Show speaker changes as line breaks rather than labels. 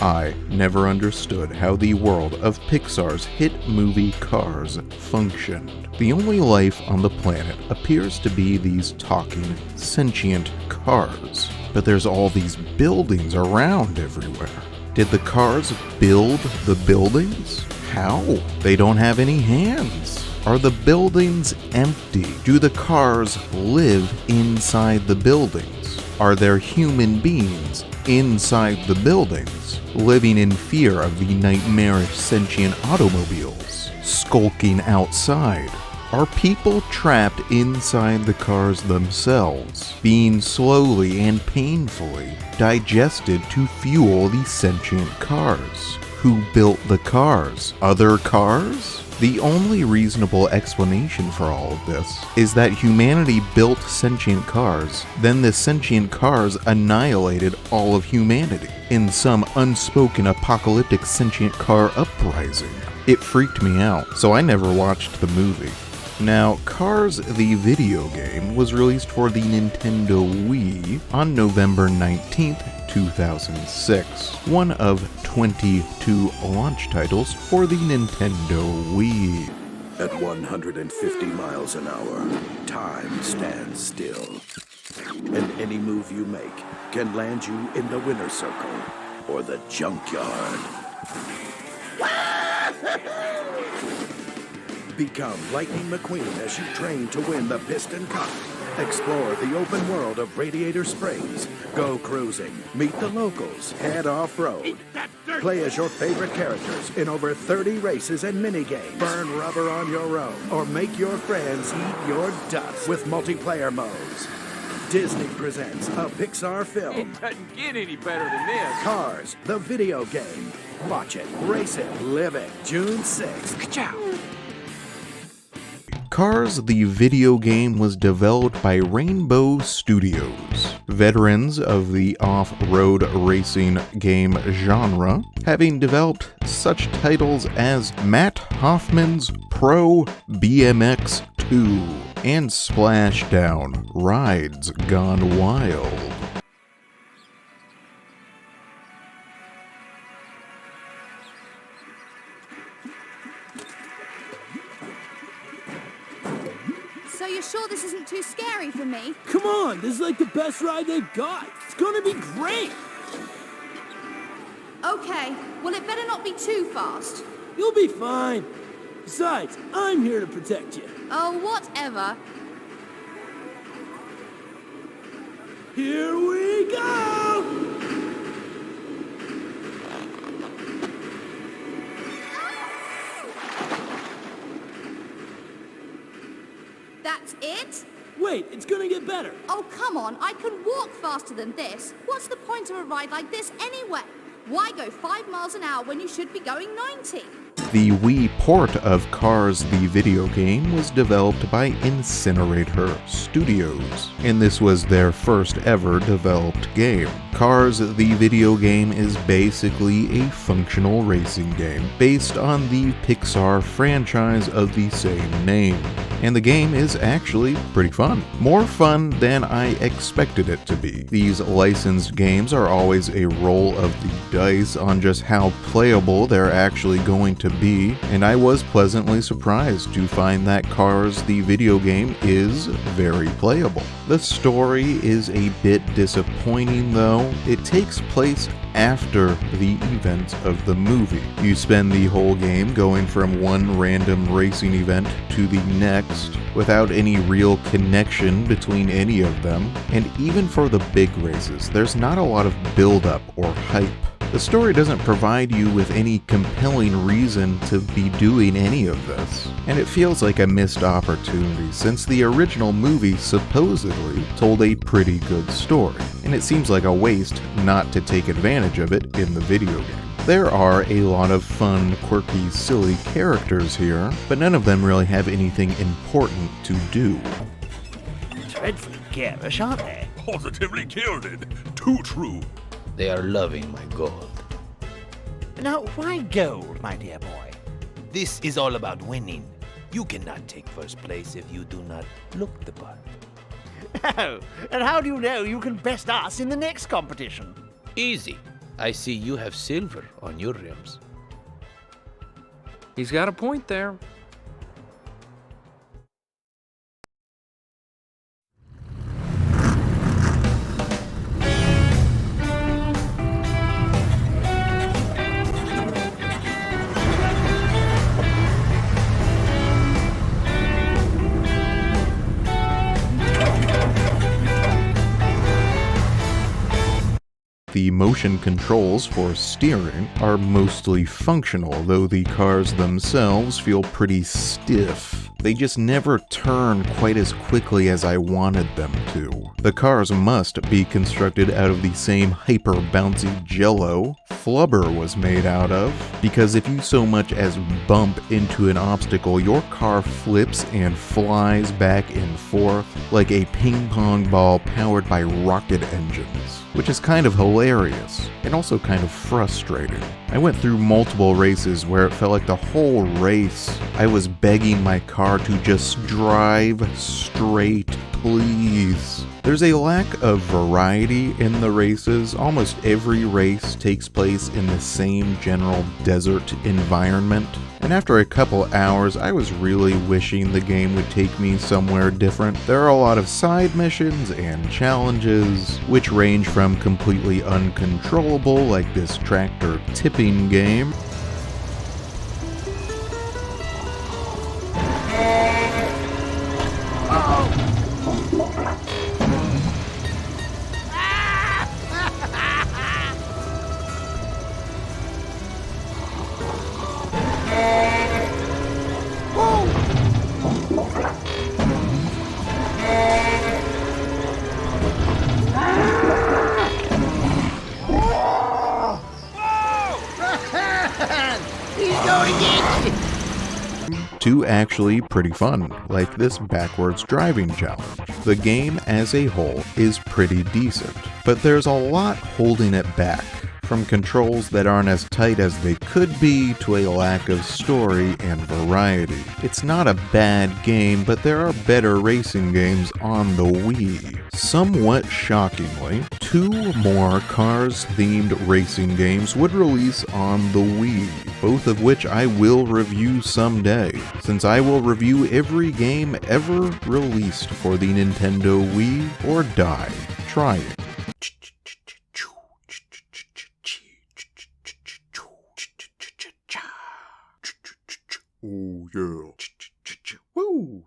I never understood how the world of Pixar's hit movie Cars functioned. The only life on the planet appears to be these talking, sentient cars. But there's all these buildings around everywhere. Did the cars build the buildings? How? They don't have any hands. Are the buildings empty? Do the cars live inside the buildings? Are there human beings inside the buildings, living in fear of the nightmarish sentient automobiles, skulking outside? Are people trapped inside the cars themselves, being slowly and painfully digested to fuel the sentient cars? Who built the cars? Other cars? The only reasonable explanation for all of this is that humanity built sentient cars, then the sentient cars annihilated all of humanity in some unspoken apocalyptic sentient car uprising. It freaked me out, so I never watched the movie. Now, Cars the video game was released for the Nintendo Wii on November 19th, 2006, one of 22 launch titles for the Nintendo Wii.
At 150 miles an hour, time stands still. And any move you make can land you in the winner's circle or the junkyard. Become Lightning McQueen as you train to win the Piston Cup. Explore the open world of Radiator Springs. Go cruising, meet the locals, head off-road. Play as your favorite characters in over 30 races and minigames. Burn rubber on your own or make your friends eat your dust with multiplayer modes. Disney presents a Pixar film.
It doesn't get any better than this.
Cars, the video game. Watch it, race it, live it. June 6th. Ka-chow.
Cars the video game was developed by Rainbow Studios, veterans of the off-road racing game genre, having developed such titles as Matt Hoffman's Pro BMX 2 and Splashdown: Rides Gone Wild.
So you're sure this isn't too scary for me?
Come on, this is like the best ride they've got. It's gonna be great.
Okay, well it better not be too fast.
You'll be fine. Besides, I'm here to protect you.
Oh, whatever.
Here we go!
That's it?
Wait, it's gonna get better.
Oh, come on, I can walk faster than this. What's the point of a ride like this anyway? Why go 5 miles an hour when you should be going 90?
The Wii port of Cars the video game was developed by Incinerator Studios, and this was their first ever developed game. Cars the video game is basically a functional racing game based on the Pixar franchise of the same name, and the game is actually pretty fun. More fun than I expected it to be. These licensed games are always a roll of the dice on just how playable they're actually going to be, and I was pleasantly surprised to find that Cars the video game is very playable. The story is a bit disappointing though. It takes place after the events of the movie. You spend the whole game going from one random racing event to the next without any real connection between any of them, and even for the big races, there's not a lot of build-up or hype. The story doesn't provide you with any compelling reason to be doing any of this, and it feels like a missed opportunity since the original movie supposedly told a pretty good story, and it seems like a waste not to take advantage of it in the video game. There are a lot of fun, quirky, silly characters here, but none of them really have anything important to do.
Dreadfully garish, aren't they?
Positively gilded. Too true.
They are loving my gold.
Now, why gold, my dear boy?
This is all about winning. You cannot take first place if you do not look the part.
Oh, and how do you know you can best us in the next competition?
Easy. I see you have silver on your rims.
He's got a point there.
The motion controls for steering are mostly functional, though the cars themselves feel pretty stiff. They just never turn quite as quickly as I wanted them to. The cars must be constructed out of the same hyper-bouncy jello Flubber was made out of, because if you so much as bump into an obstacle, your car flips and flies back and forth like a ping pong ball powered by rocket engines, which is kind of hilarious and also kind of frustrating. I went through multiple races where it felt like the whole race I was begging my car to just drive straight, please. There's a lack of variety in the races. Almost every race takes place in the same general desert environment. And after a couple hours, I was really wishing the game would take me somewhere different. There are a lot of side missions and challenges, which range from completely uncontrollable, like this tractor tipping game, to actually pretty fun, like this backwards driving challenge. The game as a whole is pretty decent, but there's a lot holding it back, from controls that aren't as tight as they could be to a lack of story and variety. It's not a bad game, but there are better racing games on the Wii. Somewhat shockingly, 2 more Cars-themed racing games would release on the Wii, both of which I will review someday, since I will review every game ever released for the Nintendo Wii or die trying. Oh yeah. Woo!